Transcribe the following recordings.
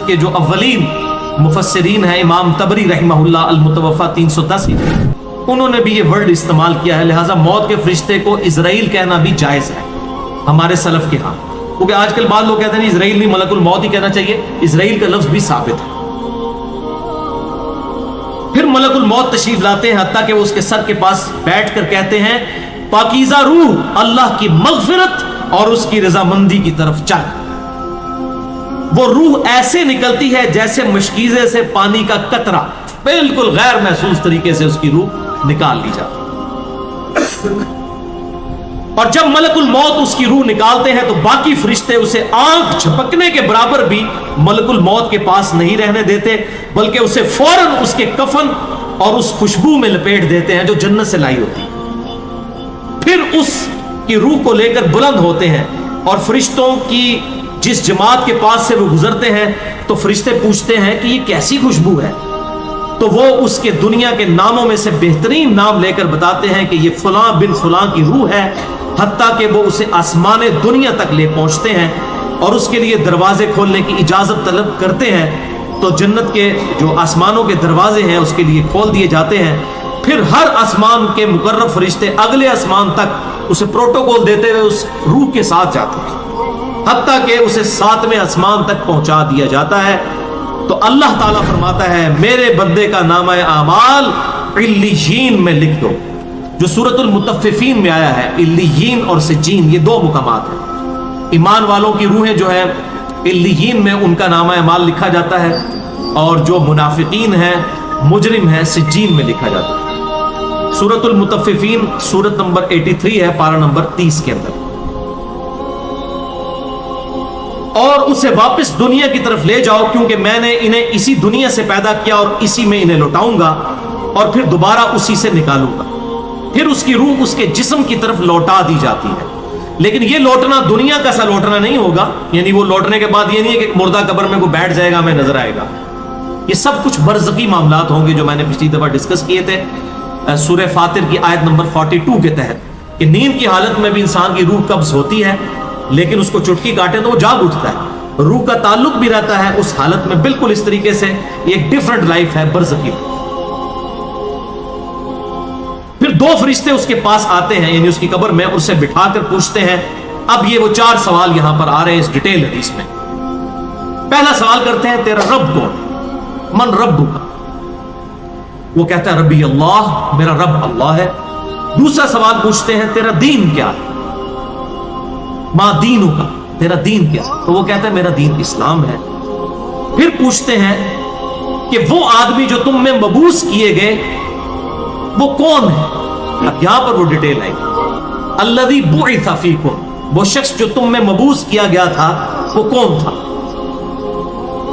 کے جو اولین مفسرین ہیں امام تبری رحمہ اللہ المتوفا 310 انہوں نے بھی یہ ورڈ استعمال کیا ہے، لہٰذا موت کے فرشتے کو اسرائیل کہنا بھی جائز ہے ہمارے سلف کے ہاں، کیونکہ آج کل بعض لوگ کہتے ہیں اسرائیل نہیں ملک الموت ہی کہنا چاہیے، اسرائیل کا لفظ بھی ثابت ہے۔ پھر ملک الموت تشریف لاتے ہیں، حتیٰ کہ وہ اس کے سر کے پاس بیٹھ کر کہتے ہیں پاکیزہ روح اللہ کی مغفرت اور اس کی رضامندی کی طرف چل۔ وہ روح ایسے نکلتی ہے جیسے مشکیزے سے پانی کا قطرہ، بالکل غیر محسوس طریقے سے اس کی روح نکال لی جاتی۔ اور جب ملک الموت اس کی روح نکالتے ہیں تو باقی فرشتے اسے آنکھ جھپکنے کے برابر بھی ملک الموت کے پاس نہیں رہنے دیتے، بلکہ اسے فوراً اس کے کفن اور اس خوشبو میں لپیٹ دیتے ہیں جو جنت سے لائی ہوتی ہے۔ پھر اس کی روح کو لے کر بلند ہوتے ہیں اور فرشتوں کی جس جماعت کے پاس سے وہ گزرتے ہیں تو فرشتے پوچھتے ہیں کہ یہ کیسی خوشبو ہے، تو وہ اس کے دنیا کے ناموں میں سے بہترین نام لے کر بتاتے ہیں کہ یہ فلاں بن فلاں کی روح ہے، حتیٰ کہ وہ اسے آسمان دنیا تک لے پہنچتے ہیں اور اس کے لیے دروازے کھولنے کی اجازت طلب کرتے ہیں، تو جنت کے جو آسمانوں کے دروازے ہیں اس کے لیے کھول دیے جاتے ہیں۔ پھر ہر آسمان کے مقرب فرشتے اگلے آسمان تک اسے پروٹوکول دیتے ہوئے اس روح کے ساتھ جاتے ہیں، حتیٰ کہ اسے 7ویں آسمان تک پہنچا دیا جاتا ہے۔ تو اللہ تعالیٰ فرماتا ہے میرے بندے کا نامہ اعمال علیین میں لکھ دو، جو سورۃ المطففین میں آیا ہے۔ علیین اور سجین یہ دو مقامات ہیں۔ ایمان والوں کی روحیں جو ہیں علیین میں ان کا نامہ اعمال لکھا جاتا ہے، اور جو منافقین ہیں مجرم ہیں سجین میں لکھا جاتا ہے۔ سورۃ المطففین سورت نمبر 83 ہے، پارہ نمبر 30 کے اندر۔ اور اسے واپس دنیا کی طرف لے جاؤ، کیونکہ میں نے انہیں اسی دنیا سے پیدا کیا اور اسی میں انہیں لوٹاؤں گا اور پھر دوبارہ اسی سے نکالوں گا۔ پھر اس کی روح اس کے جسم کی طرف لوٹا دی جاتی ہے، لیکن یہ لوٹنا دنیا کا سا لوٹنا نہیں ہوگا، یعنی وہ لوٹنے کے بعد یہ نہیں ہے کہ مردہ قبر میں کوئی بیٹھ جائے گا ہمیں نظر آئے گا۔ یہ سب کچھ برزخی معاملات ہوں گے جو میں نے پچھلی دفعہ ڈسکس کیے تھے سورہ فاطر کی آیت نمبر 42 کے تحت، کہ نیند کی حالت میں بھی انسان کی روح قبض ہوتی ہے، لیکن اس کو چٹکی کاٹے تو وہ جاگ اٹھتا ہے، روح کا تعلق بھی رہتا ہے اس حالت میں بالکل اس طریقے سے۔ ایک ڈیفرنٹ لائف ہے برزخی۔ پھر 2 فرشتے اس کے پاس آتے ہیں یعنی اس کی قبر میں، اسے بٹھا کر پوچھتے ہیں۔ اب یہ وہ 4 سوال یہاں پر آ رہے ہیں اس ڈیٹیل حدیث میں۔ پہلا سوال کرتے ہیں تیرا رب کون؟ من ربک؟ وہ کہتا ہے ربی اللہ، میرا رب اللہ ہے۔ دوسرا سوال پوچھتے ہیں تیرا دین کیا ہے؟ ما دینک؟ تیرا دین کیا ہے؟ تو وہ کہتا ہے میرا دین اسلام ہے۔ پھر پوچھتے ہیں کہ وہ آدمی جو تم میں مبعوث کیے گئے وہ کون ہے؟ اب یہاں پر وہ ڈیٹیل آئی، الذی بعث فیکم، وہ شخص جو تم میں مبعوث کیا گیا تھا وہ کون تھا؟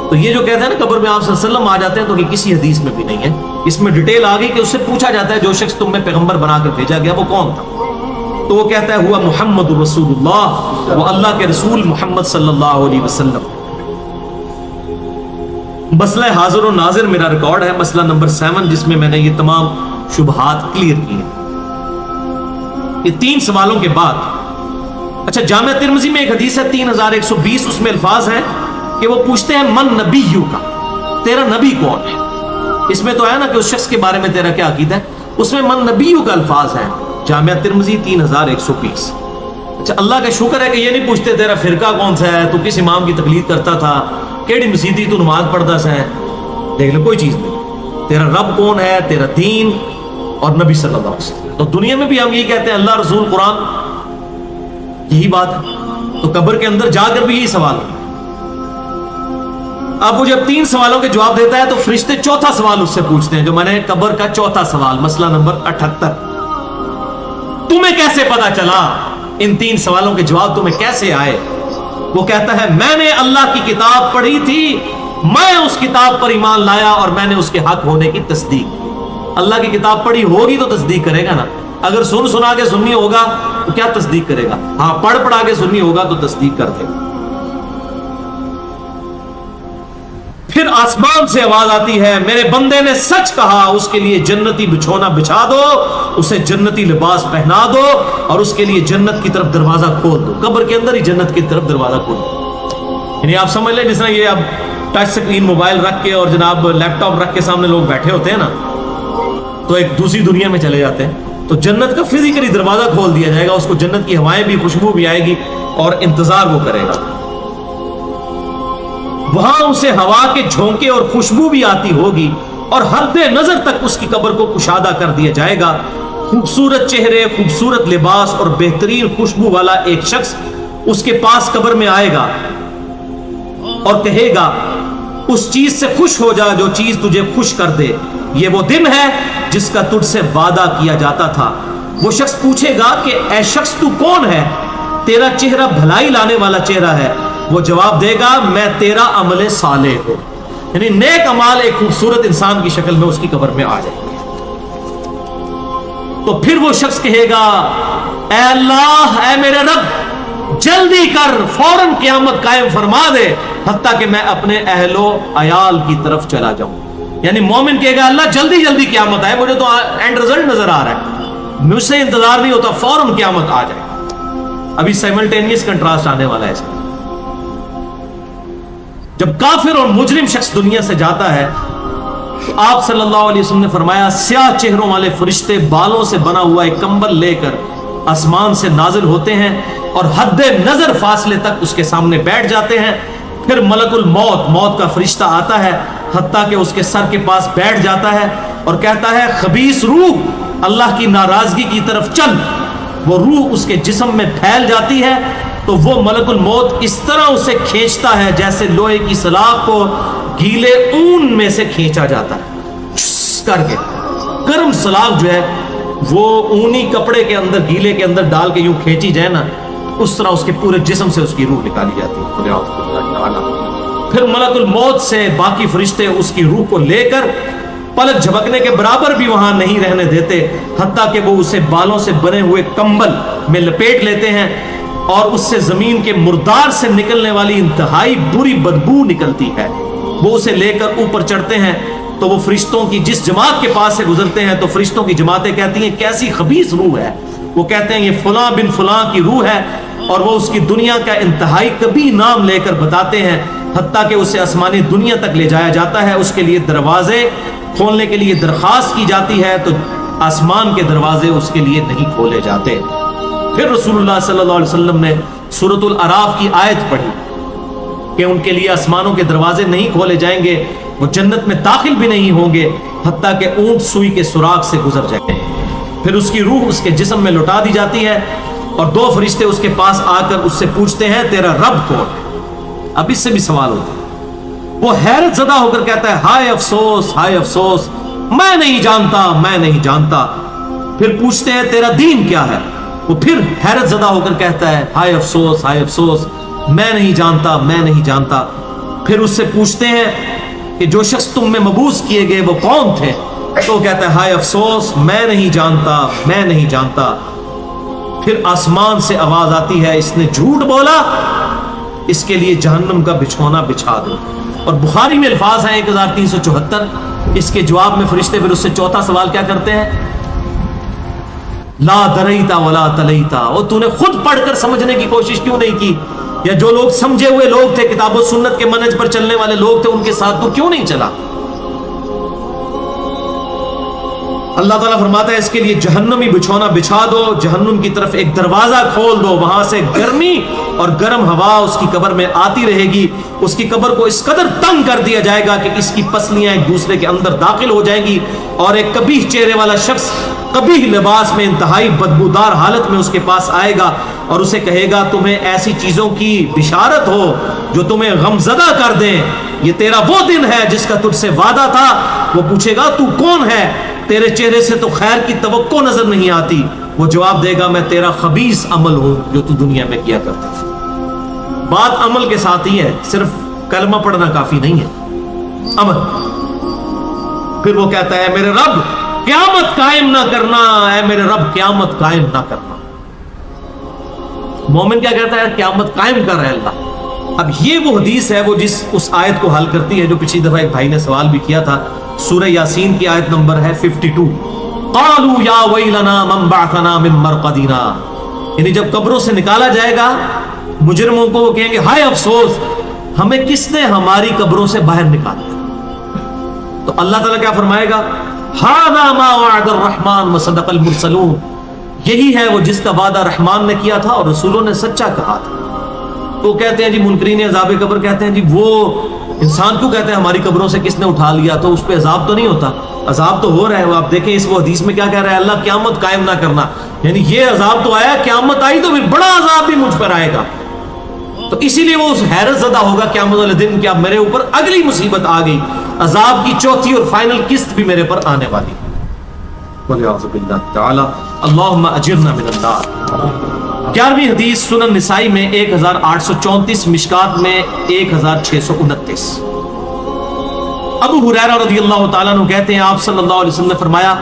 تو یہ جو کہتے ہیں نا قبر میں آپ صلی اللہ علیہ وسلم آ جاتے ہیں، تو یہ کسی حدیث میں بھی نہیں ہے، اس میں ڈیٹیل آ گئی کہ اس سے پوچھا جاتا ہے جو شخص تم میں پیغمبر بنا کر بھیجا گیا وہ کون تھا؟ تو وہ کہتا ہے ہوا محمد رسول اللہ، وہ اللہ کے رسول محمد صلی اللہ علیہ وسلم۔ مسئلہ حاضر و ناظر میرا ریکارڈ ہے، مسئلہ نمبر 7، جس میں میں نے یہ تمام شبہات کلیئر کی ہیں۔ یہ 3 سوالوں کے بعد اچھا جامعہ ترمذی میں ایک حدیث ہے 3120، اس میں الفاظ ہیں کہ وہ پوچھتے ہیں من نبیو کا، تیرا نبی کون ہے؟ اس میں تو ہے نا کہ اس شخص کے بارے میں تیرا کیا عقیدہ ہے، اس میں من نبیو کا الفاظ ہیں، جامعہ ترمذی 3120۔ اچھا اللہ کا شکر ہے کہ یہ نہیں پوچھتے تیرا فرقہ کون سا ہے، تو کس امام کی تقلید کرتا تھا، کیڑی مسیدی تو نماز پڑھتا سا ہے، دیکھ لو کوئی چیز نہیں، تیرا رب کون ہے، تیرا دین اور نبی صلی اللہ علیہ وسلم۔ تو دنیا میں بھی ہم یہی کہتے ہیں اللہ رسول قرآن، یہی بات ہے، تو قبر کے اندر جا کر بھی یہی سوال ہے۔ اب وہ جب 3 سوالوں کے جواب دیتا ہے تو فرشتے 4تھا سوال اس سے پوچھتے ہیں، جو میں نے قبر کا 4تھا سوال، مسئلہ نمبر 78، تمہیں کیسے پتا چلا، ان 3 سوالوں کے جواب تمہیں کیسے آئے؟ وہ کہتا ہے میں نے اللہ کی کتاب پڑھی تھی، میں اس کتاب پر ایمان لایا اور میں نے اس کے حق ہونے کی تصدیق۔ اللہ کی کتاب پڑھی ہوگی تو تصدیق کرے گا نا، اگر سنا کے سنی ہوگا تو کیا تصدیق کرے گا؟ ہاں پڑھا کے سنی ہوگا تو تصدیق کر دے گا۔ پھر آسمان سے آواز آتی ہے میرے بندے نے سچ کہا، اس کے لیے جنتی بچھونا بچھا دو، اسے جنتی لباس پہنا دو اور اس کے لیے جنت کی طرف دروازہ کھول دو۔ قبر کے اندر ہی جنت کی طرف دروازہ کھول دو، یعنی آپ سمجھ لیں جس طرح یہ اب ٹچ سکرین موبائل رکھ کے اور جناب لیپ ٹاپ رکھ کے سامنے لوگ بیٹھے ہوتے ہیں نا، تو ایک دوسری دنیا میں چلے جاتے ہیں. تو جنت کا فزیکلی دروازہ کھول دیا جائے گا، اس کو جنت کی ہوائیں بھی، خوشبو بھی آئے گی اور انتظار وہ کرے گا. وہاں اسے ہوا کے جھونکے اور خوشبو بھی آتی ہوگی اور حد نظر تک اس کی قبر کو کشادہ کر دیا جائے گا. خوبصورت چہرے، خوبصورت لباس اور بہترین خوشبو والا ایک شخص اس کے پاس قبر میں آئے گا اور کہے گا اس چیز سے خوش ہو جا جو چیز تجھے خوش کر دے. یہ وہ دن ہے جس کا تجھ سے وعدہ کیا جاتا تھا. وہ شخص پوچھے گا کہ اے شخص تو کون ہے؟ تیرا چہرہ بھلائی لانے والا چہرہ ہے. وہ جواب دے گا میں تیرا عمل صالح ہوں. یعنی نیک اعمال ایک خوبصورت انسان کی شکل میں اس کی قبر میں آ جائے گا. تو پھر وہ شخص کہے گا اے اللہ، اے میرے رب، جلدی کر، فوراً قیامت قائم فرما دے حتیٰ کہ میں اپنے اہل و عیال کی طرف چلا جاؤں. یعنی مومن کہے گا اللہ جلدی جلدی قیامت آئے، مجھے تو اینڈ رزلٹ نظر آ رہا ہے، مجھ سے انتظار نہیں ہوتا، فوراً قیامت آ جائے. ابھی سائملٹینیس کنٹراسٹ آنے والا ہے. جب کافر اور مجرم شخص دنیا سے جاتا ہے تو آپ صلی اللہ علیہ وسلم نے فرمایا سیاہ چہروں والے فرشتے بالوں سے بنا ہوا ایک کمبل لے کر آسمان سے نازل ہوتے ہیں اور حد نظر فاصلے تک اس کے سامنے بیٹھ جاتے ہیں. پھر ملک الموت، موت کا فرشتہ آتا ہے حتیٰ کہ اس کے سر کے پاس بیٹھ جاتا ہے اور کہتا ہے خبیث روح، اللہ کی ناراضگی کی طرف چل. وہ روح اس کے جسم میں پھیل جاتی ہے تو وہ ملک الموت اس طرح اسے کھینچتا ہے جیسے لوہے کی سلاخ کو گیلے اون میں سے کھینچا جاتا ہے کر کے. گرم سلاخ جو ہے وہ اونی کپڑے کے اندر، گیلے کے اندر ڈال کے یوں کھینچی جائے نا، اس طرح اس کے پورے جسم سے اس کی روح نکالی جاتی ہے. پھر ملک الموت سے باقی فرشتے اس کی روح کو لے کر پلک جھپکنے کے برابر بھی وہاں نہیں رہنے دیتے حتیٰ کہ وہ اسے بالوں سے بنے ہوئے کمبل میں لپیٹ لیتے ہیں اور اس سے زمین کے مردار سے نکلنے والی انتہائی بری بدبو نکلتی ہے. وہ اسے لے کر اوپر چڑھتے ہیں تو وہ فرشتوں کی جس جماعت کے پاس سے گزرتے ہیں تو فرشتوں کی جماعتیں کہتی ہیں کیسی خبیث روح ہے. وہ کہتے ہیں یہ فلاں بن فلاں کی روح ہے اور وہ اس کی دنیا کا انتہائی کبھی نام لے کر بتاتے ہیں حتیٰ کہ اسے آسمانی دنیا تک لے جایا جاتا ہے. اس کے لیے دروازے کھولنے کے لیے درخواست کی جاتی ہے تو آسمان کے دروازے اس کے لیے نہیں کھولے جاتے. پھر رسول اللہ صلی اللہ علیہ وسلم نے سورۃ الاعراف کی آیت پڑھی کہ ان کے لیے آسمانوں کے دروازے نہیں کھولے جائیں گے، وہ جنت میں داخل بھی نہیں ہوں گے حتیٰ کہ اونٹ سوئی کے سوراخ سے گزر جائیں. پھر اس کی روح اس کے جسم میں لوٹا دی جاتی ہے اور دو فرشتے اس کے پاس آ کر اس سے پوچھتے ہیں تیرا رب کون ہے. اب اس سے بھی سوال ہوتا ہے. وہ حیرت زدہ ہو کر کہتا ہے ہائے افسوس، ہائے افسوس، میں نہیں جانتا، میں نہیں جانتا. پھر پوچھتے ہیں تیرا دین کیا ہے. وہ پھر حیرت زدہ ہو کر کہتا ہے ہائے افسوس، ہائے افسوس، میں نہیں جانتا، میں نہیں جانتا. پھر اس سے پوچھتے ہیں کہ جو شخص تم میں مبعوث کیے گئے وہ کون تھے. تو کہتا ہے ہائے افسوس، میں نہیں جانتا، میں نہیں جانتا. پھر آسمان سے آواز آتی ہے اس نے جھوٹ بولا، اس کے لیے جہنم کا بچھونا بچھا دو. اور بخاری میں الفاظ ہیں 1374. اس کے جواب میں فرشتے پھر اس سے چوتھا سوال کیا کرتے ہیں لا دریتا ولا تلیتا. اور تو نے خود پڑھ کر سمجھنے کی کوشش کیوں نہیں کی؟ یا جو لوگ سمجھے ہوئے لوگ تھے، کتاب و سنت کے منہج پر چلنے والے لوگ تھے، ان کے ساتھ تو کیوں نہیں چلا؟ اللہ تعالیٰ فرماتا ہے اس کے لیے جہنمی بچھونا بچھا دو، جہنم کی طرف ایک دروازہ کھول دو، وہاں سے گرمی اور گرم ہوا اس کی قبر میں آتی رہے گی. اس کی قبر کو اس قدر تنگ کر دیا جائے گا کہ اس کی پسلیاں ایک دوسرے کے اندر داخل ہو جائیں گی اور ایک قبیح چہرے والا شخص قبیح لباس میں انتہائی بدبودار حالت میں اس کے پاس آئے گا اور اسے کہے گا تمہیں ایسی چیزوں کی بشارت ہو جو تمہیں غمزدہ کر دیں، یہ تیرا وہ دن ہے جس کا تجھ سے وعدہ تھا. وہ پوچھے گا تو کون ہے؟ تیرے چہرے سے تو خیر کی توقع نظر نہیں آتی. وہ جواب دے گا میں تیرا خبیث عمل ہوں جو تو دنیا میں کیا کرتا تھا. بات عمل کے ساتھ ہی ہے، صرف کلمہ پڑھنا کافی نہیں ہے، عمل. پھر وہ کہتا ہے میرے رب قیامت قائم نہ کرنا، اے میرے رب قیامت قائم نہ کرنا. مومن کیا کہتا ہے قیامت قائم کر رہے اللہ. اب یہ وہ حدیث ہے وہ جس اس آیت کو حل کرتی ہے جو پچھلی دفعہ ایک بھائی نے سوال بھی کیا تھا. سورہ یاسین کی آیت نمبر ہے 52. قالوا یا ویلنا من بعثنا من مرقدنا. یعنی جب قبروں سے نکالا جائے گا مجرموں کو وہ کہیں گے ہائے افسوس، ہمیں کس نے ہماری قبروں سے باہر نکالا؟ تو اللہ تعالیٰ کیا فرمائے گا؟ ھذا ما وعد الرحمن وصدق المرسلون، یہی ہے وہ جس کا وعدہ رحمان نے کیا تھا اور رسولوں نے سچا کہا تھا۔ تو کہتے ہیں جی منکرین عذاب قبر کہتے ہیں جی وہ انسان کیوں کہتے ہیں ہماری قبروں سے کس نے اٹھا لیا، تو اس پہ عذاب تو نہیں ہوتا؟ عذاب تو ہو رہا ہے۔ وہ آپ دیکھیں اس وہ حدیث میں کیا کہہ رہا ہے، اللہ قیامت قائم نہ کرنا، یعنی یہ عذاب تو آیا، قیامت آئی تو پھر بڑا عذاب بھی مجھ پر آئے گا۔ تو اسی لیے وہ اس حیرت زدہ ہوگا قیامت والے دن کہ اب میرے اوپر اگلی مصیبت آ گئی، عذاب کی چوتھی اور فائنل قسط بھی میرے پر آنے والی۔ وَلِعَوْذُ بِاللَّهِ تَعَالَى اللہم اجرنا من النار۔ 11ویں حدیث سنن نسائی میں 1834، مشکات میں 1629۔ ابو ہریرہ رضی اللہ تعالیٰ عنہ کہتے ہیں آپ صلی اللہ علیہ وسلم نے فرمایا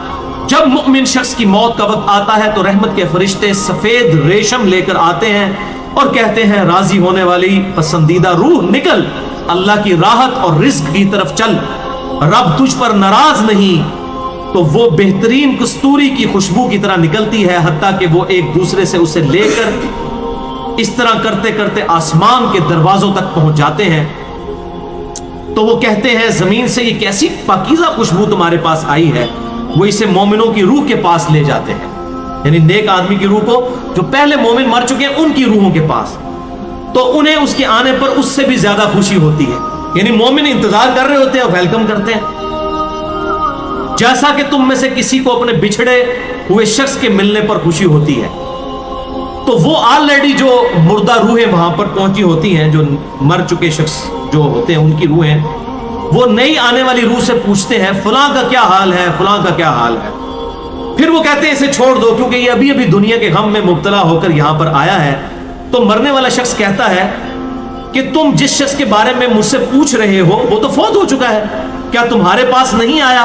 جب مؤمن شخص کی موت کا وقت آتا ہے تو رحمت کے فرشتے سفید ریشم لے کر آتے ہیں اور کہتے ہیں راضی ہونے والی پسندیدہ روح نکل، اللہ کی راحت اور رزق کی طرف چل، رب تجھ پر ناراض نہیں۔ تو وہ بہترین کستوری کی خوشبو کی طرح نکلتی ہے حتیٰ کہ وہ ایک دوسرے سے اسے لے کر اس طرح کرتے کرتے آسمان کے دروازوں تک پہنچ جاتے ہیں۔ تو وہ کہتے ہیں زمین سے یہ کیسی پاکیزہ خوشبو تمہارے پاس آئی ہے، وہ اسے مومنوں کی روح کے پاس لے جاتے ہیں، یعنی نیک آدمی کی روح کو، جو پہلے مومن مر چکے ہیں ان کی روحوں کے پاس، تو انہیں اس کے آنے پر اس سے بھی زیادہ خوشی ہوتی ہے، یعنی مومن انتظار کر رہے ہوتے ہیں اور ویلکم کرتے ہیں۔ جیسا کہ تم میں سے کسی کو اپنے بچھڑے ہوئے شخص کے ملنے پر خوشی ہوتی ہے، تو وہ آلریڈی جو مردہ روحیں وہاں پر پہنچی ہوتی ہیں، جو مر چکے شخص جو ہوتے ہیں ان کی روحیں، وہ نئی آنے والی روح سے پوچھتے ہیں فلاں کا کیا حال ہے، فلاں کا کیا حال ہے۔ پھر وہ کہتے ہیں اسے چھوڑ دو کیونکہ یہ ابھی ابھی دنیا کے غم میں مبتلا ہو کر یہاں پر آیا ہے۔ تو مرنے والا شخص کہتا ہے کہ تم جس شخص کے بارے میں مجھ سے پوچھ رہے ہو وہ تو فوت ہو چکا ہے، کیا تمہارے پاس نہیں آیا؟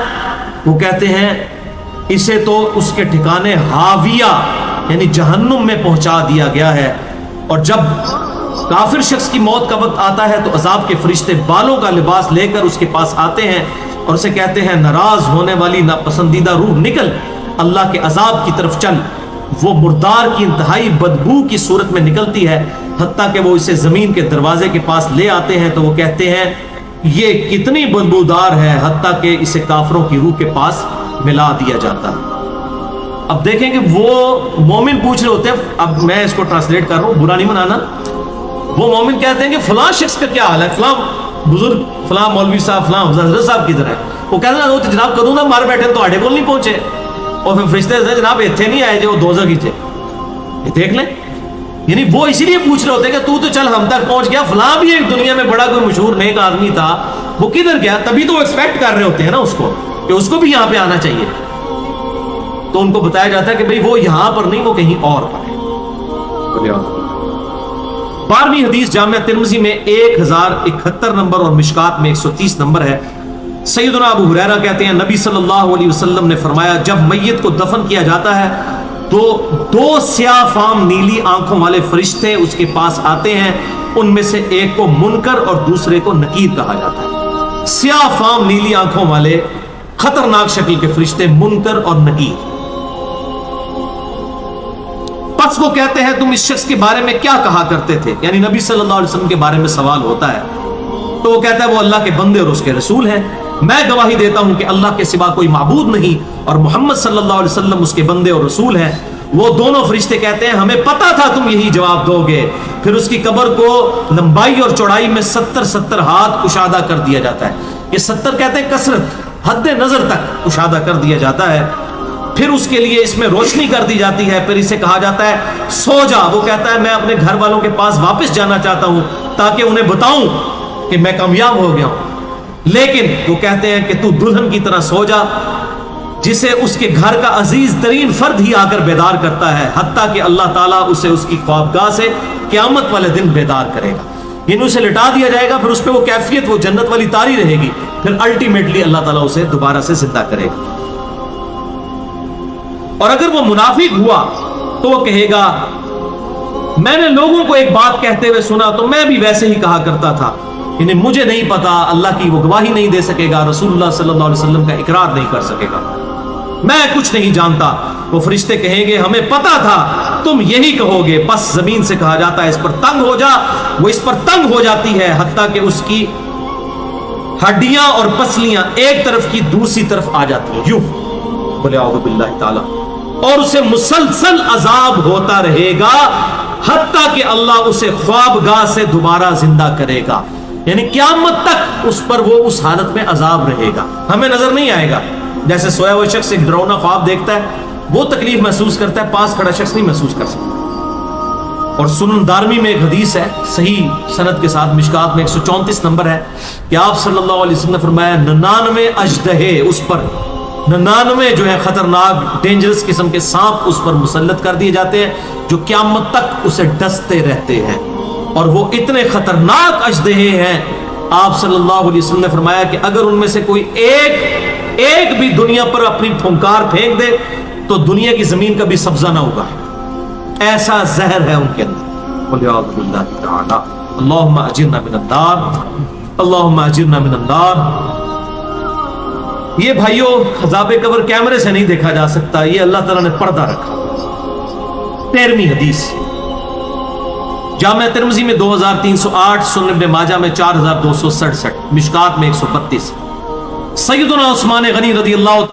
وہ کہتے ہیں اسے تو اس کے ٹھکانے ہاویہ یعنی جہنم میں پہنچا دیا گیا ہے۔ اور جب کافر شخص کی موت کا وقت آتا ہے تو عذاب کے فرشتے بالوں کا لباس لے کر اس کے پاس آتے ہیں اور اسے کہتے ہیں ناراض ہونے والی ناپسندیدہ روح نکل، اللہ کے عذاب کی طرف چل۔ وہ مردار کی انتہائی بدبو کی صورت میں نکلتی ہے حتیٰ کہ وہ اسے زمین کے دروازے کے پاس لے آتے ہیں تو وہ کہتے ہیں یہ کتنی بدبودار ہے، حتیٰ کہ اسے کافروں کی روح کے پاس ملا دیا جاتا ہے۔ اب دیکھیں کہ وہ مومن پوچھ رہے ہوتے ہیں، اب میں اس کو ٹرانسلیٹ کر رہا ہوں، برا نہیں منانا۔ وہ مومن کہتے ہیں کہ فلاں شخص کا کیا حال ہے، فلاں بزرگ، فلاں مولوی صاحب، فلاں حضرت صاحب کدھر ہے؟ وہ کہتے ہیں وہ تو جناب کدوں نہ مار بیٹھے تو آڈے کول نہیں پہنچے، اور پھر فرشتے سے جناب اتنے نہیں آئے جو دوزخ ہی تھے، یہ دیکھ لیں۔ یعنی وہ اسی لیے پوچھ رہے ہوتے ہیں کہ تو چل ہم تک پہنچ گیا، فلاں بھی ایک دنیا میں بڑا کوئی مشہور نیک آدمی تھا، وہ کدھر گیا؟ تبھی تو وہ ایکسپیکٹ کر رہے ہوتے ہیں نا اس کو کہ اس کو بھی یہاں پہ آنا چاہیے۔ تو ان کو بتایا جاتا ہے کہ بھئی وہ یہاں پر نہیں، وہ کہیں اور پر ہے۔ 12ویں حدیث جامعہ ترمذی میں 1071 نمبر اور مشکات میں 130 نمبر ہے۔ سیدنا ابو ہریرہ کہتے ہیں نبی صلی اللہ علیہ وسلم نے فرمایا جب میت کو دفن کیا جاتا ہے تو 2 سیاہ فام نیلی آنکھوں والے فرشتے اس کے پاس آتے ہیں، ان میں سے ایک کو منکر اور دوسرے کو نکیر کہا جاتا ہے۔ سیاہ فام نیلی آنکھوں والے خطرناک شکل کے فرشتے منکر اور نکیر۔ پس وہ کہتے ہیں تم اس شخص کے بارے میں کیا کہا کرتے تھے، یعنی نبی صلی اللہ علیہ وسلم کے بارے میں سوال ہوتا ہے، تو وہ کہتا ہے وہ اللہ کے بندے اور اس کے رسول ہیں، میں گواہی دیتا ہوں کہ اللہ کے سوا کوئی معبود نہیں اور محمد صلی اللہ علیہ وسلم اس کے بندے اور رسول ہیں۔ وہ دونوں فرشتے کہتے ہیں ہمیں پتا تھا تم یہی جواب دو گے۔ پھر اس کی قبر کو لمبائی اور چوڑائی میں 70 ہاتھ کشادہ کر دیا جاتا ہے۔ یہ 70 کہتے ہیں کثرت، حد نظر تک کشادہ کر دیا جاتا ہے۔ پھر اس کے لیے اس میں روشنی کر دی جاتی ہے، پھر اسے کہا جاتا ہے سو جا۔ وہ کہتا ہے میں اپنے گھر والوں کے پاس واپس جانا چاہتا ہوں تاکہ انہیں بتاؤں کہ میں کامیاب ہو گیا ہوں، لیکن وہ کہتے ہیں کہ تو دلہن کی طرح سو جا جسے اس کے گھر کا عزیز ترین فرد ہی آ کر بیدار کرتا ہے، حتیٰ کہ اللہ تعالیٰ اسے اس کی خوابگاہ سے قیامت والے دن بیدار کرے گا، یعنی اسے لٹا دیا جائے گا، پھر اس پہ وہ کیفیت وہ جنت والی تاری رہے گی، پھر الٹیمیٹلی اللہ تعالیٰ اسے دوبارہ سے زندہ کرے گا۔ اور اگر وہ منافق ہوا تو وہ کہے گا میں نے لوگوں کو ایک بات کہتے ہوئے سنا تو میں بھی ویسے ہی کہا کرتا تھا، یعنی مجھے نہیں پتا، اللہ کی وہ گواہی نہیں دے سکے گا، رسول اللہ صلی اللہ علیہ وسلم کا اقرار نہیں کر سکے گا۔ میں کچھ نہیں جانتا۔ وہ فرشتے کہیں گے ہمیں پتا تھا تم یہی کہو گے۔ بس زمین سے کہا جاتا ہے اس پر تنگ ہو جا، وہ اس پر تنگ ہو جاتی ہے حتیٰ کہ اس کی ہڈیاں اور پسلیاں ایک طرف کی دوسری طرف آ جاتی ہیں، یوں بولے اعوذ باللہ تعالی، اور اسے مسلسل عذاب ہوتا رہے گا حتیٰ کہ اللہ اسے خوابگاہ سے دوبارہ زندہ کرے گا، یعنی قیامت تک اس پر وہ اس حالت میں عذاب رہے گا، ہمیں نظر نہیں آئے گا۔ جیسے سویا ہوا شخص ایک ڈراؤنا خواب دیکھتا ہے، وہ تکلیف محسوس کرتا ہے، پاس کھڑا شخص نہیں محسوس کر سکتا۔ اور سنن دارمی میں ایک حدیث ہے صحیح سند کے ساتھ، مشکات میں 134 نمبر ہے کہ آپ صلی اللہ علیہ وسلم نے فرمایا 99 اژدہے اس پر، 99 جو ہے خطرناک ڈینجرس قسم کے سانپ اس پر مسلط کر دیے جاتے ہیں جو قیامت تک اسے ڈستے رہتے ہیں، اور وہ اتنے خطرناک اژدہے ہیں آپ صلی اللہ علیہ وسلم نے فرمایا کہ اگر ان میں سے کوئی ایک بھی دنیا پر اپنی پھنکار پھینک دے تو دنیا کی زمین کا بھی سبزہ نہ ہوگا، ایسا زہر ہے ان کے اندر۔ قل اعوذ باللہ تعالی اللہم اجرنا من النار، اللہم اجرنا من النار۔ یہ بھائیوں عذاب قبر کیمرے سے نہیں دیکھا جا سکتا، یہ اللہ تعالیٰ نے پردہ رکھا۔ 13ویں حدیث جامع ترمذی میں 2308، سنن ابن ماجہ میں 4267، مشکات میں 132۔ سیدنا عثمان غنی رضی اللہ